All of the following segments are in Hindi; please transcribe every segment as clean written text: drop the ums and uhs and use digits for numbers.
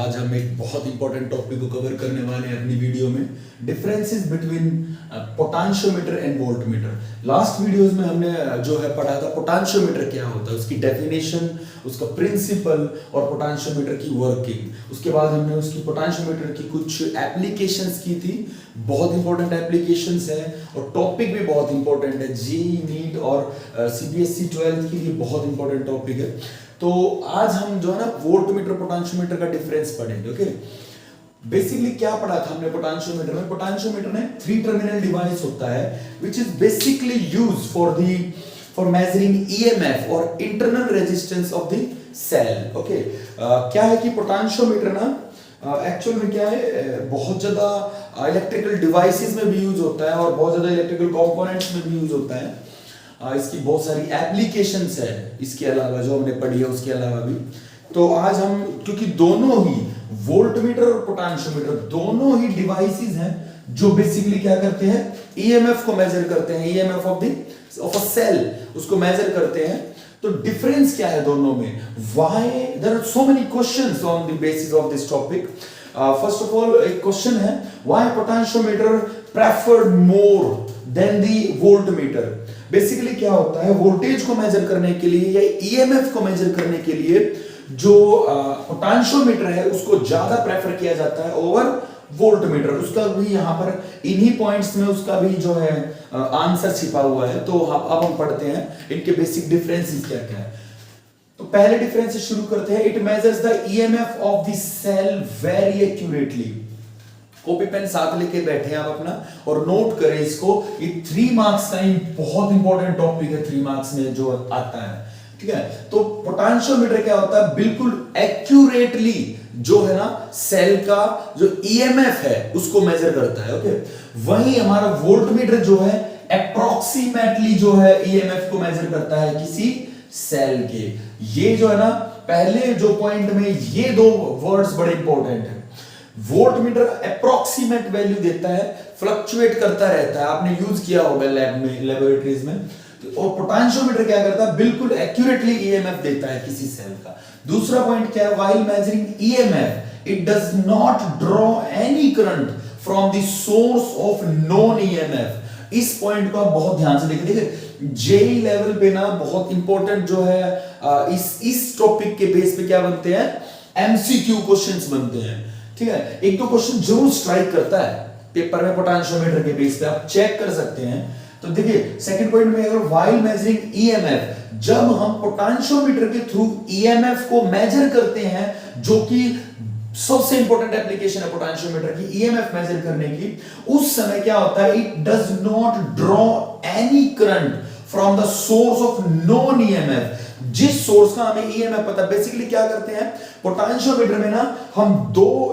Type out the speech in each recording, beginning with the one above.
आज हम एक बहुत इंपॉर्टेंट टॉपिक को कवर करने वाले हैं अपनी वीडियो में, differences between potentiometer and voltmeter. Last videos में हमने जो है पढ़ा था पोटेंशियोमीटर क्या होता है, उसकी डेफिनेशन, उसका प्रिंसिपल और पोटेंशियोमीटर की वर्किंग। उसके बाद हमने उसकी पोटेंशियोमीटर की कुछ एप्लीकेशंस की थी, बहुत इंपॉर्टेंट एप्लीकेशंस है और टॉपिक भी बहुत इंपॉर्टेंट है, जेईई नीट और सीबीएसई 12th के लिए बहुत इंपॉर्टेंट टॉपिक है। तो आज हम जो है ना वोल्टमीटर पोटेंशियोमीटर का डिफरेंस पढ़ेंगे। ओके, बेसिकली क्या पढ़ा था हमने पोटेंशियोमीटर में? पोटेंशियोमीटर में 3 टर्मिनल डिवाइस होता है which is basically used for measuring EMF और internal resistance of the cell. Okay, क्या है कि पोटेंशियोमीटर ना एक्चुअल में क्या है, बहुत ज्यादा इलेक्ट्रिकल डिवाइसेस में भी यूज होता है और बहुत ज्यादा इलेक्ट्रिकल कंपोनेंट्स में भी यूज होता है। इसकी बहुत सारी एप्लीकेशंस है इसके अलावा जो हमने पढ़ी है उसके अलावा भी। तो आज हम, क्योंकि दोनों ही वोल्टमीटर और पोटेंशियोमीटर दोनों ही डिवाइसेस हैं जो बेसिकली क्या करते हैं, ईएमएफ को मेजर करते हैं, ईएमएफ ऑफ अ सेल उसको मेजर करते हैं। तो डिफरेंस क्या है दोनों में? Why there are so many questions on the basis of this topic. First of all एक क्वेश्चन है, why potentiometer preferred more than the voltmeter. Basically क्या होता है, वोल्टेज को मेजर करने के लिए या ईएमएफ को मेजर करने के लिए जो पोटेंशियोमीटर है उसको ज्यादा प्रेफर किया जाता है ओवर वोल्टमीटर। उसका भी यहां पर इन्हीं पॉइंट्स में उसका भी जो है आंसर छिपा हुआ है। तो अब हम पढ़ते हैं इनके बेसिक डिफरेंसेस क्या क्या है। तो पहले डिफरेंस से शुरू करते हैं। It measures the EMF of the cell very accurately. Copy pen साथ लेके बैठे हैं आप अपना और नोट करें इसको। ये 3 मार्क्स का बहुत इंपॉर्टेंट टॉपिक है, 3 मार्क्स में जो आता है, ठीक है। तो पोटेंशियोमीटर क्या होता है, बिल्कुल एक्यूरेटली जो है ना सेल का जो ईएमएफ है उसको मेजर करता है। ओके, वहीं हमारा वोल्टमीटर जो है अप्रोक्सीमेटली जो है ईएमएफ को मेजर करता है किसी सेल के। ये जो है ना पहले जो पॉइंट में ये 2 वर्ड्स बड़े इंपॉर्टेंट है। वोल्टमीटर अप्रोक्सीमेट वैल्यू देता है, फ्लक्चुएट करता रहता है, आपने यूज किया होगा लैब में, लैबोरेटरीज में। और पोटेंशियोमीटर क्या करता है, बिल्कुल एक्यूरेटली ईएमएफ देता है किसी सेल का। दूसरा पॉइंट क्या है, while measuring EMF it does not draw any current from the source of non EMF. इस पॉइंट को आप बहुत ध्यान से देखिए, जेईई लेवल पे ना बहुत इंपॉर्टेंट जो है इस टॉपिक के बेस पे क्या बनते हैं, एमसीक्यू क्वेश्चंस बनते हैं, ठीक है। एक दो क्वेश्चन जरूर स्ट्राइक करता है पेपर में पोटेंशियोमीटर के बेस पे, आप चेक कर सकते हैं। तो देखिए सेकंड पॉइंट में अगर व्हाइल मेजरिंग ईएमएफ, जब हम पोटेंशियोमीटर के थ्रू ईएमएफ को मेजर करते हैं, जो कि सबसे इंपॉर्टेंट एप्लीकेशन है पोटेंशियोमीटर की ईएमएफ मेजर करने की, उस समय क्या होता है, it does not draw any current from the source of non EMF. जिस सोर्स का हमें ईएमएफ पता, बेसिकली क्या करते हैं पोटेंशियोमीटर में ना, हम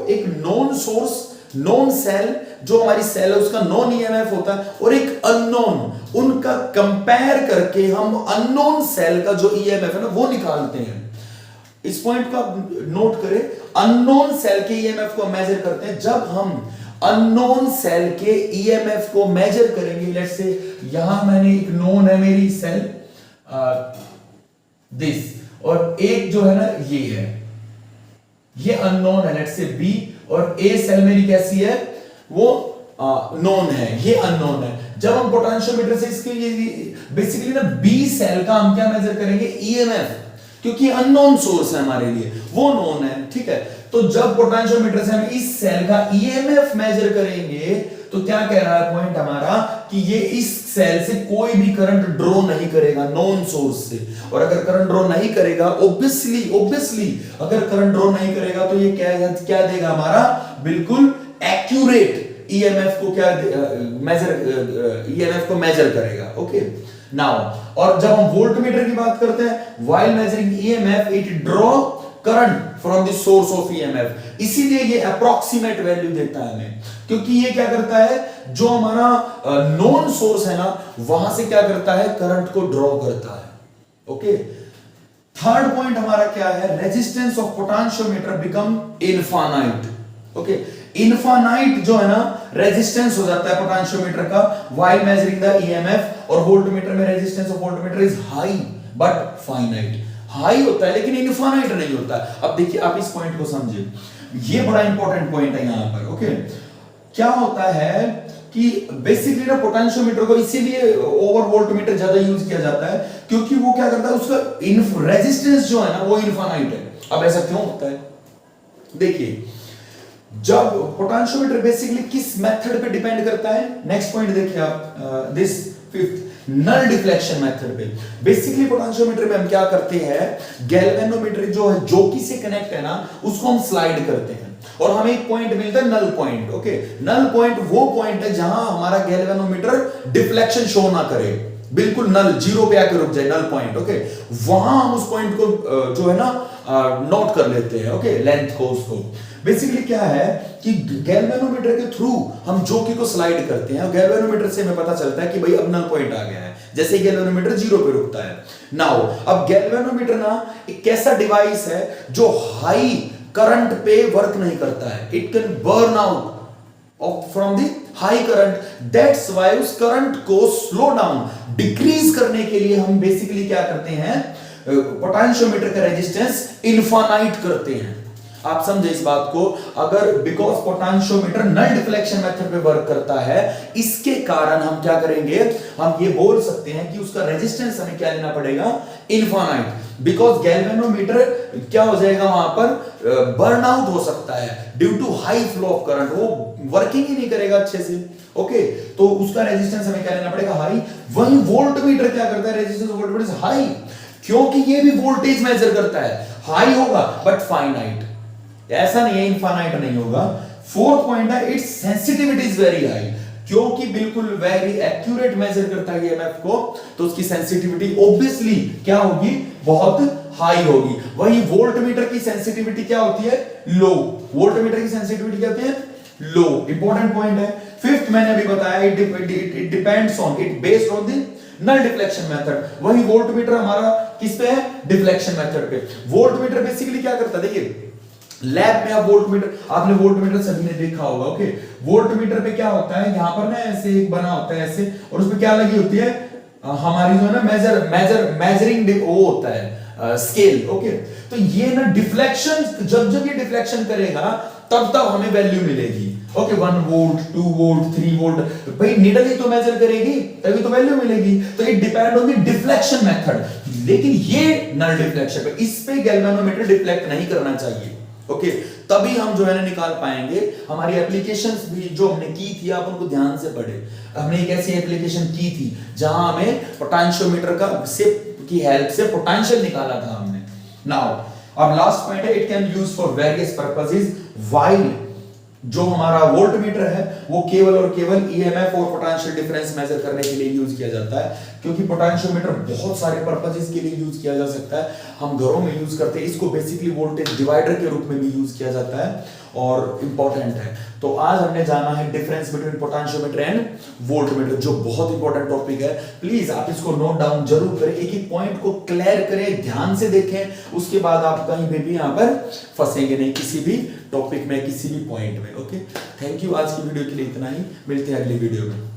एक नॉन सोर्स, नॉन सेल जो हमारी सेल है उसका नॉन ईएमएफ होता है और एक अननोन, उनका कंपेयर करके हम अननोन सेल का जो ईएमएफ है ना वो निकालते हैं। इस पॉइंट को आप नोट करें, अननोन सेल के ईएमएफ को मेजर करते हैं। जब हम अननोन सेल के ईएमएफ को मेजर करेंगे, लेट्स से यहां मैंने एक नोन है मेरी सेल दिस, और एक जो है ना ये है, ये अननोन है लेट्स से बी, और ए सेल मेरी कैसी है, वो नोन है, ये अननोन है। जब हम पोटेंशियोमीटर से इसके बेसिकली ना बी सेल का हम क्या मेजर करेंगे, ईएमएफ, क्योंकि अननोन सोर्स है हमारे लिए, वो नोन है, ठीक है। तो जब पोटेंशियोमीटर से हम इस सेल का ईएमएफ मेजर करेंगे तो क्या कह रहा है पॉइंट हमारा, कि ये इस सेल से कोई भी करंट ड्रॉ नहीं करेगा नॉन सोर्स से। और अगर करंट ड्रॉ नहीं करेगा, ऑब्वियसली अगर करंट ड्रॉ नहीं करेगा तो ये क्या देगा हमारा, बिल्कुल एक्यूरेट ईएमएफ को क्या ईएमएफ को मेजर करेगा। ओके नाउ, और जब हम वोल्टमीटर की बात करते हैं, while measuring EMF it draw current from the source of EMF, इसीलिए ये अप्रोक्सीमेट वैल्यू देता है हमें, क्योंकि ये क्या करता है, जो हमारा नॉन सोर्स है ना वहां से क्या करता है, करंट को ड्रॉ करता है। ओके, थर्ड पॉइंट हमारा क्या है, resistance of potentiometer become infinite. Okay, infinite जो है ना रेजिस्टेंस हो जाता है पोटेंशियोमीटर का व्हाइल मेजरिंग द ईएमएफ, और वोल्टमीटर में resistance of voltmeter is high but finite. High होता है लेकिन इनफाइनाइट नहीं होता। अब देखिए आप इस पॉइंट को समझिए, ये बड़ा इंपॉर्टेंट पॉइंट है यहां पर। ओके, क्या होता है कि बेसिकली ना पोटेंशियोमीटर को इसीलिए ओवर वोल्टमीटर ज्यादा यूज किया जाता है क्योंकि वो क्या करता है, उसका रेजिस्टेंस जो है ना वो इनफाइनाइट है। अब ऐसा क्यों होता है, देखिए जब पोटेंशियोमीटर बेसिकली किस मेथड पे डिपेंड करता है, नेक्स्ट पॉइंट देखिए आप, this fifth null deflection method पे। बेसिकली पोटेंशियोमीटर में हम क्या करते हैं, गैल्वेनोमीटर जो है जोकी से कनेक्ट है ना उसको हम स्लाइड करते हैं और हमें एक पॉइंट मिलता है null point. Okay, null point वो पॉइंट है जहां हमारा गैल्वेनोमीटर डिफ्लेक्शन शो ना करे, बिल्कुल नल जीरो पे आके रुक जाए, नल पॉइंट। ओके, वहां हम उस पॉइंट को जो है ना नोट कर लेते हैं। ओके, लेंथ को उसको बेसिकली क्या है कि गैल्वेनोमीटर के थ्रू हम जोकी को स्लाइड करते हैं और गैल्वेनोमीटर से हमें पता चलता है कि भाई अब नल पॉइंट आ गया है, जैसे गैल्वेनोमीटर जीरो पे रुकता है। नाउ अब गैल्वेनोमीटर ना एक ऐसा डिवाइस है जो हाई करंट पे वर्क नहीं करता है, it can burn out from the high current, that's why उस करंट को स्लो डाउन डिक्रीज करने के लिए हम बेसिकली क्या करते हैं, पोटेंशियोमीटर का रेजिस्टेंस इनफाइनाइट करते हैं। आप समझे इस बात को, अगर because potentiometer null deflection method पे वर्क करता है, इसके कारण हम क्या करेंगे, हम ये बोल सकते हैं कि उसका रेजिस्टेंस हमें क्या लेना पड़ेगा, इनफाइनाइट, बिकॉज गैल्वेनोमीटर क्या हो जाएगा वहां पर बर्न आउट हो सकता है due to high flow of current, वो वर्किंग ही नहीं करेगा अच्छे से। ओके, तो उसका रेजिस्टेंस हमें क्या लेना पड़ेगा, हाई। वही वोल्टमीटर क्या करता है, रेजिस्टेंस ऑफ वोल्टमीटर हाई, क्योंकि ये भी वोल्टेज मेजर करता है, हाई होगा बट फाइनाइट, ऐसा नहीं है इनफाइनाइट नहीं होगा। फोर्थ पॉइंट है it's sensitivity is very high, क्योंकि बिल्कुल वेरी एक्यूरेट मेजर करता है ईएमएफ को, तो उसकी सेंसिटिविटी ऑब्वियसली क्या होगी, बहुत हाई होगी। वही वोल्टमीटर की सेंसिटिविटी क्या होती है, लो, वोल्टमीटर की सेंसिटिविटी क्या होती है, लो। इंपॉर्टेंट पॉइंट है। फिफ्थ मैंने अभी बताया, it depends on, it based on the null deflection method. वही वोल्टमीटर हमारा किस पे है, डिफ्लेक्शन मेथड पे। वोल्टमीटर बेसिकली क्या करता है, देखिए लैब में आप वोल्टमीटर, आपने वोल्टमीटर सभी ने देखा होगा। ओके, वोल्टमीटर पे क्या होता है, यहां पर ना ऐसे एक बना होता है ऐसे, और उसमें क्या लगी होती है, हमारी जो है ना मेजरिंग वो होता है स्केल। ओके, तो ये ना डिफ्लेक्शन, जब ये डिफ्लेक्शन करेगा तब हमें वैल्यू मिलेगी। ओके, 1 वोल्ट, 2 वोल्ट, 3 वोल्ट, भाई निडल ही तो मेजर करेगी तभी तो वैल्यू मिलेगी। तो it depend on the deflection method, लेकिन ये नल डिफ्लेक्शन पे, इस पे गैल्वेनोमीटर डिफ्लेक्ट नहीं करना चाहिए। ओके, तभी हम जो है ना निकाल पाएंगे। हमारी एप्लीकेशंस भी जो हमने की थी, आप उनको ध्यान से पढ़े। हमने एक ऐसी एप्लीकेशन की थी जहां हमें पोटेंशियोमीटर का से की हेल्प से पोटेंशियल निकाला था हमने। नाउ अब लास्ट पॉइंट है, it can use for various purposes, while जो हमारा वोल्टमीटर है वो केवल और केवल ईएमएफ और पोटेंशियल डिफरेंस मेजर करने के लिए यूज किया जाता है, क्योंकि पोटेंशियोमीटर बहुत सारे पर्पसेस के लिए यूज किया जा सकता है। हम घरों में यूज करते हैं इसको, बेसिकली वोल्टेज डिवाइडर के रूप में भी यूज किया जाता है और इंपॉर्टेंट है। तो आज हमने जाना है difference between potentiometer and voltmeter, जो बहुत इंपॉर्टेंट टॉपिक है। प्लीज आप इसको नोट डाउन जरूर करें, एक एक पॉइंट को क्लियर करें, ध्यान से देखें, उसके बाद आप कहीं पे भी यहाँ पर फंसेंगे नहीं, किसी भी टॉपिक में, किसी भी पॉइंट में। Okay, thank you. आज की वीडियो के लिए इतना ही, मिलते हैं अगली वीडियो में।